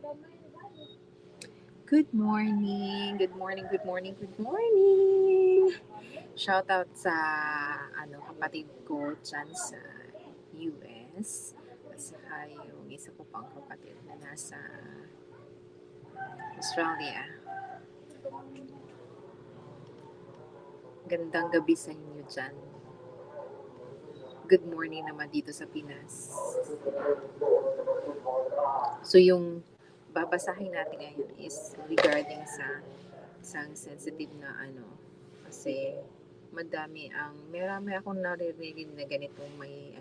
Good morning, good morning, good morning, good morning. Shout out sa kapatid ko dyan sa US. At saka yung isa ko pang kapatid na nasa Australia. Gandang gabi sa inyo dyan. Good morning naman dito sa Pinas. So yung babasahin natin ngayon is regarding sa isang sensitive na kasi marami akong naririnig na ganitong may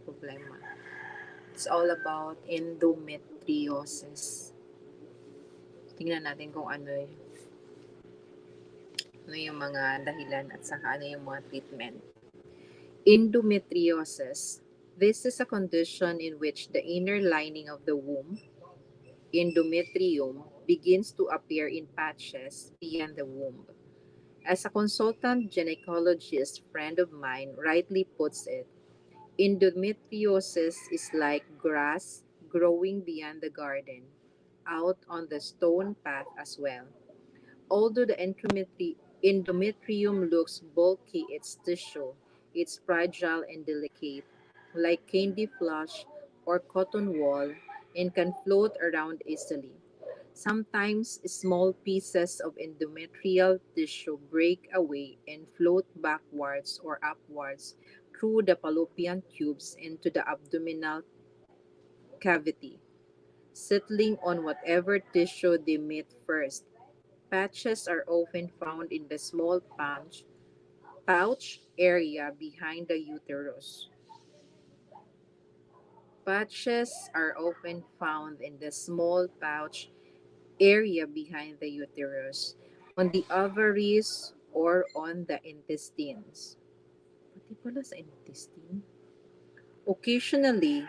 problema. It's all about endometriosis. Tingnan natin kung ano yung mga dahilan at saka ano yung mga treatment. Endometriosis. This is a condition in which the inner lining of the womb, endometrium, begins to appear in patches beyond the womb. As a consultant gynecologist friend of mine rightly puts it, endometriosis is like grass growing beyond the garden, out on the stone path as well. Although the endometrium looks bulky, its tissue, it's fragile and delicate, like candy flush or cotton wool, and can float around easily. Sometimes small pieces of endometrial tissue break away and float backwards or upwards through the fallopian tubes into the abdominal cavity, settling on whatever tissue they meet first. Patches are often found in the small pouch area behind the uterus. Patches are often found in the small pouch area behind the uterus, on the ovaries, or on the intestines. Pati pala sa intestine. Occasionally,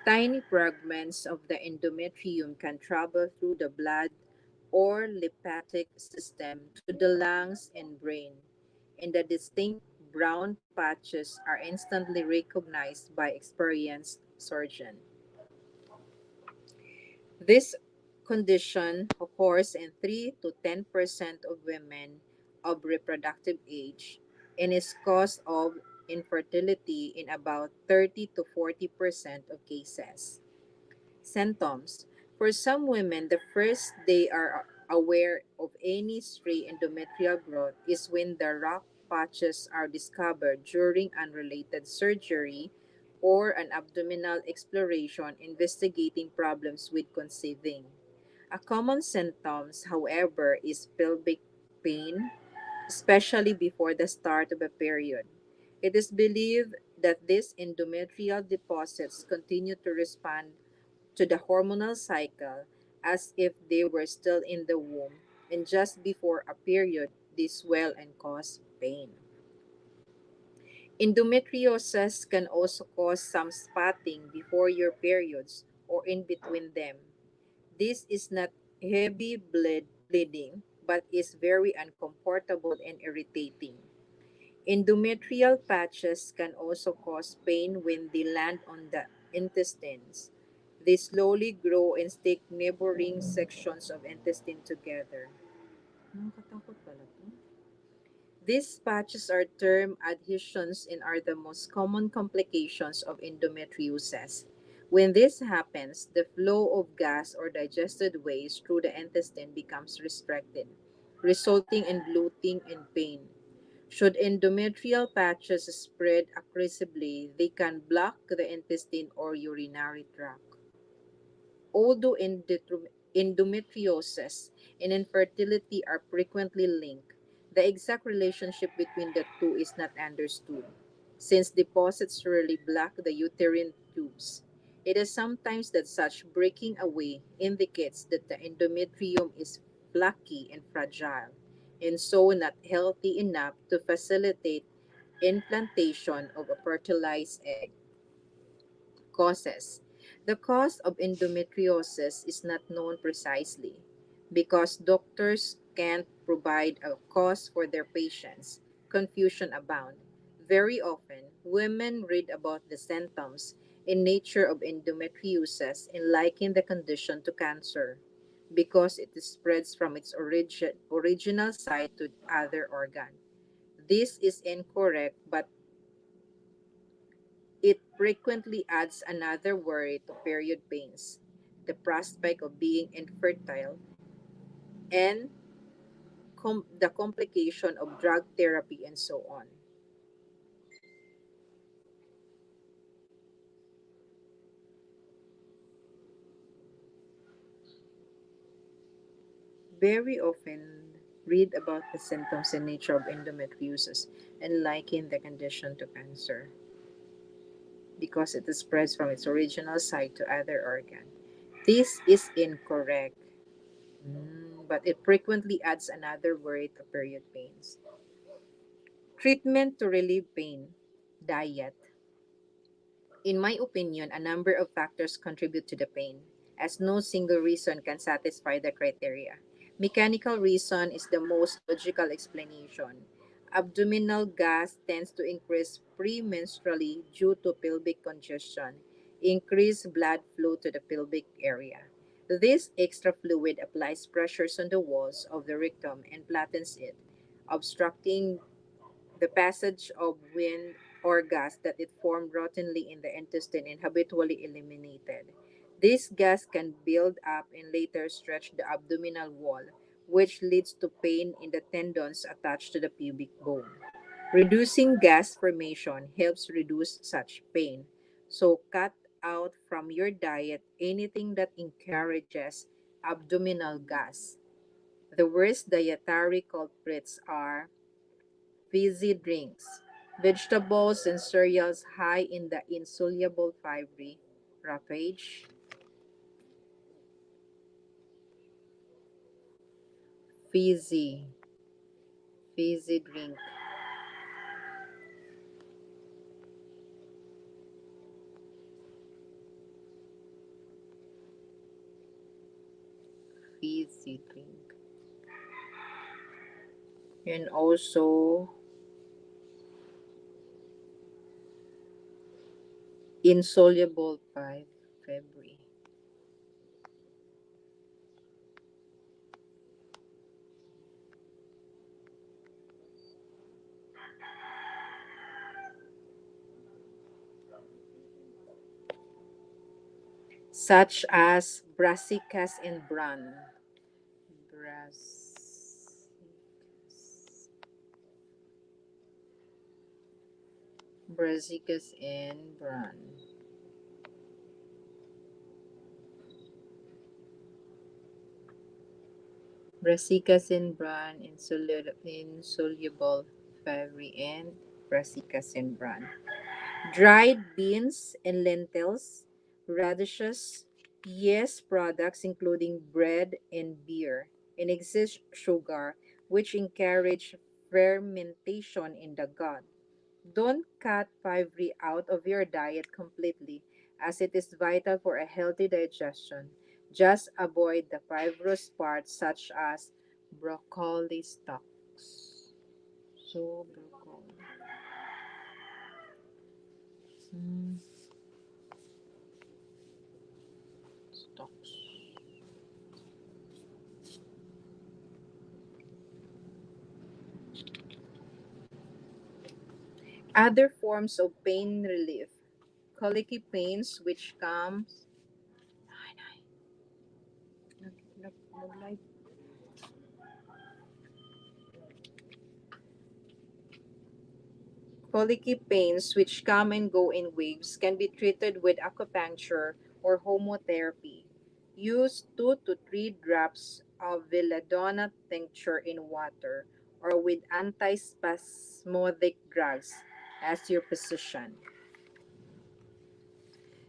tiny fragments of the endometrium can travel through the blood or lymphatic system to the lungs and brain, and the distinct brown patches are instantly recognized by experienced surgeon. This condition occurs in 3 to 10% of women of reproductive age and is cause of infertility in about 30 to 40% of cases. Symptoms. For some women, the first they are aware of any stray endometrial growth is when the rock patches are discovered during unrelated surgery or an abdominal exploration investigating problems with conceiving. A common symptoms, however, is pelvic pain, especially before the start of a period. It is believed that these endometrial deposits continue to respond to the hormonal cycle as if they were still in the womb, and just before a period, they swell and cause pain. Endometriosis can also cause some spotting before your periods or in between them. This is not heavy bleeding but is very uncomfortable and irritating. Endometrial patches can also cause pain when they land on the intestines. They slowly grow and stick neighboring sections of intestine together. Nakakatakot pala to. These patches are termed adhesions and are the most common complications of endometriosis. When this happens, the flow of gas or digested waste through the intestine becomes restricted, resulting in bloating and pain. Should endometrial patches spread aggressively, they can block the intestine or urinary tract. Although endometriosis and infertility are frequently linked, the exact relationship between the two is not understood, since deposits rarely block the uterine tubes. It is sometimes that such breaking away indicates that the endometrium is flaky and fragile, and so not healthy enough to facilitate implantation of a fertilized egg. Causes. The cause of endometriosis is not known precisely because doctors can't provide a cause for their patients. Confusion abound. Very often, women read about the symptoms in nature of endometriosis and liken the condition to cancer because it spreads from its original site to other organ. This is incorrect, but it frequently adds another worry to period pains, the prospect of being infertile, and the complication of drug therapy and so on. Very often read about the symptoms and nature of endometriosis and liken the condition to cancer because it spreads from its original site to other organ. This is incorrect, but it frequently adds another worry to period pains. Treatment to relieve pain, diet. In my opinion, a number of factors contribute to the pain, as no single reason can satisfy the criteria. Mechanical reason is the most logical explanation. Abdominal gas tends to increase premenstrually due to pelvic congestion, increased blood flow to the pelvic area. This extra fluid applies pressures on the walls of the rectum and flattens it, obstructing the passage of wind or gas that it formed routinely in the intestine and habitually eliminated. This gas can build up and later stretch the abdominal wall, which leads to pain in the tendons attached to the pubic bone. Reducing gas formation helps reduce such pain. So cut out from your diet anything that encourages abdominal gas. The worst dietary culprits are fizzy drinks, vegetables and cereals high in the insoluble fibre, roughage, fizzy, fizzy drink, fizzy drink, and also insoluble fibre, such as brassicas and bran. Brassicas, brassicas and bran. Brassicas and bran, insoluble fibre, and brassicas and bran. Dried beans and lentils, radishes, yes products including bread and beer, and excess sugar, which encourage fermentation in the gut. Don't cut fibre out of your diet completely, as it is vital for a healthy digestion. Just avoid the fibrous parts such as broccoli stalks. So, broccoli. Mm, stalks. Other forms of pain relief. Colicky pains which comes Colicky pains, which come and go in waves, can be treated with acupuncture or homotherapy. Use 2 to 3 drops of belladonna tincture in water or with antispasmodic drugs as your physician.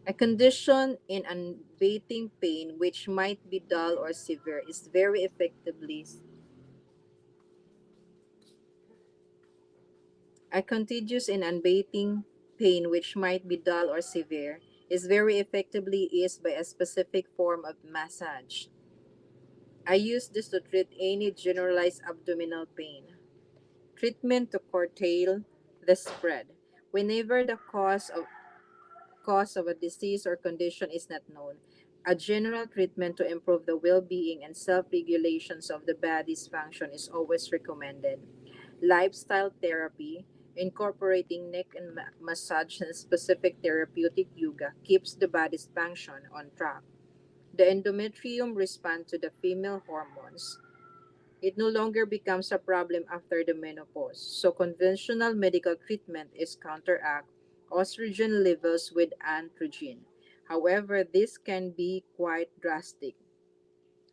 A condition in unabating pain which might be dull or severe is very effectively A contagious and unabating pain which might be dull or severe is very effectively eased by a specific form of massage. I use this to treat any generalized abdominal pain. Treatment to curtail the spread. Whenever the cause of cause of a disease or condition is not known. A general treatment to improve the well being and self regulations of the body's function is always recommended. Lifestyle therapy, incorporating neck and massage and specific therapeutic yoga, keeps the body's function on track. The endometrium responds to the female hormones. It no longer becomes a problem after the menopause. So conventional medical treatment is counteract estrogen levels with androgen. However, this can be quite drastic.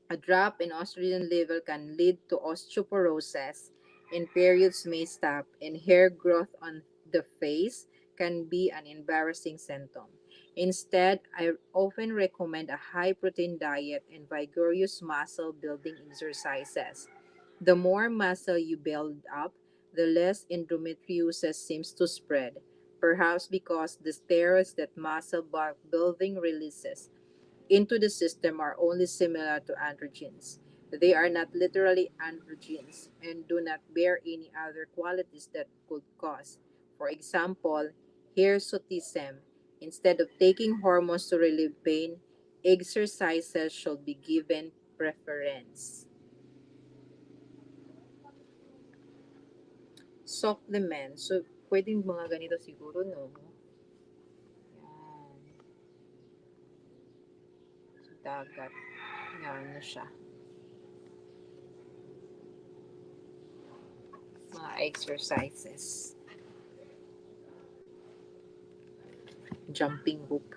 A drop in estrogen level can lead to osteoporosis, and periods may stop, and hair growth on the face can be an embarrassing symptom. Instead, I often recommend a high protein diet and vigorous muscle building exercises. The more muscle you build up, the less endometriosis seems to spread, perhaps because the steroids that muscle building releases into the system are only similar to androgens. They are not literally androgens and do not bear any other qualities that could cause, for example, hirsutism. Instead of taking hormones to relieve pain, exercises should be given preference. Supplements. So, pwedeng mga ganito siguro, no? Yan. Sa dagat. Yan na siya. Mga exercises. Jumping rope.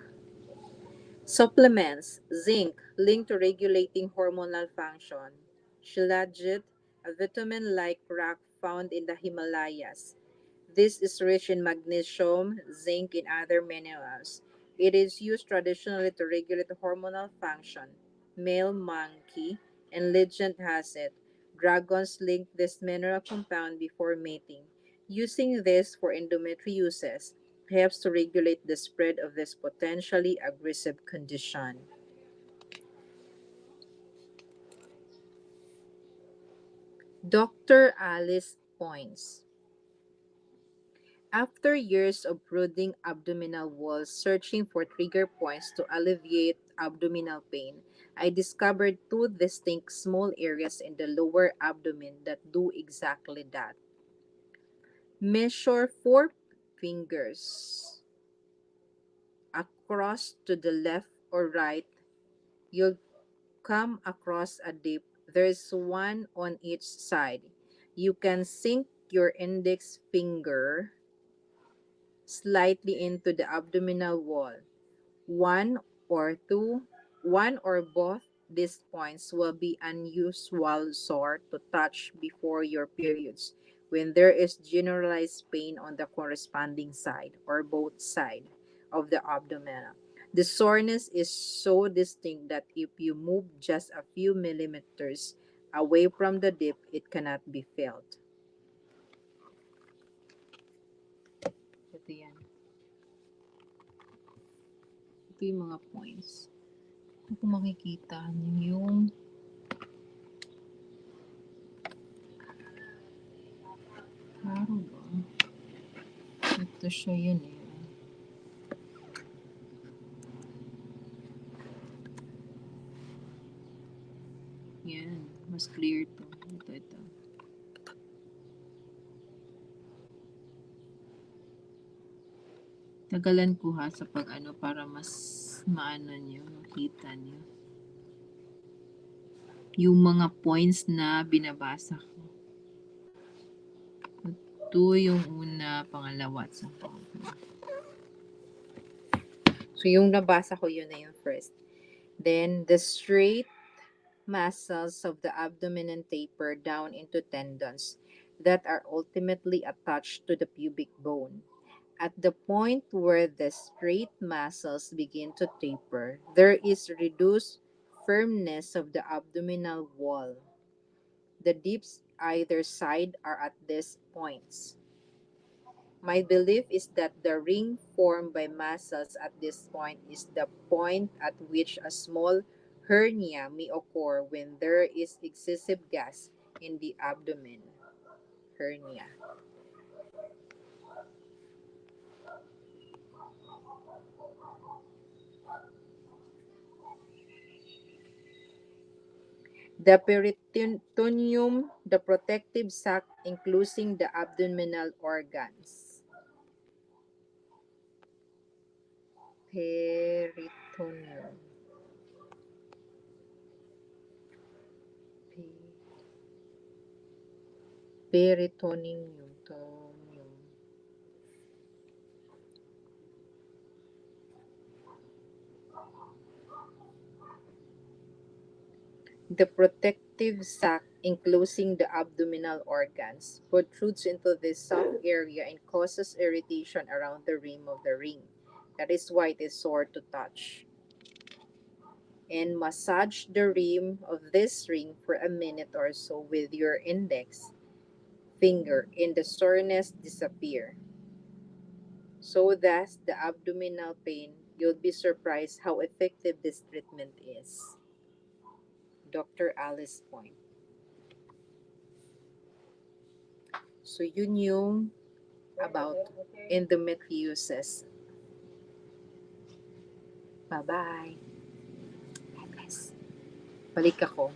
Supplements. Zinc, linked to regulating hormonal function. Shilajit, a vitamin-like rock found in the Himalayas. This is rich in magnesium, zinc, and other minerals. It is used traditionally to regulate hormonal function. Male monkey and legend has it. Dragons link this mineral compound before mating. Using this for endometriosis helps to regulate the spread of this potentially aggressive condition. Dr. Alice points. After years of brooding abdominal walls searching for trigger points to alleviate abdominal pain, I discovered two distinct small areas in the lower abdomen that do exactly that. Measure four fingers across to the left or right. You'll come across a dip. There's one on each side. You can sink your index finger slightly into the abdominal wall. One or two, one or both these points will be unusual sore to touch before your periods when there is generalized pain on the corresponding side or both side of the abdomen. The soreness is so distinct that if you move just a few millimeters away from the dip, it cannot be felt. Ito yan. Ito yung mga points. Kung makikita niyo yung klaro ba? Ito siya yun eh. Yan. Mas clear to. Ito. Tagalan ko ha sa pag ano para mas maano nyo, makita nyo. Yung mga points na binabasa ko. Ito yung una, pangalawa, at sa pangatlo. So yung nabasa ko yun na yung first. Then the straight muscles of the abdomen and taper down into tendons that are ultimately attached to the pubic bone. At the point where the straight muscles begin to taper, there is reduced firmness of the abdominal wall. The dips either side are at these points. My belief is that the ring formed by muscles at this point is the point at which a small hernia may occur when there is excessive gas in the abdomen. Hernia. The peritoneum, the protective sac enclosing the abdominal organs. Peritoneum. Peritoneum. The protective sac enclosing the abdominal organs protrudes into this soft area and causes irritation around the rim of the ring. That is why it is sore to touch. And massage the rim of this ring for a minute or so with your index finger and the soreness disappear. So that's the abdominal pain. You'll be surprised how effective this treatment is. Dr. Alice Point. So yun yung about endometriosis. Bye-bye. God bless. Balik ako.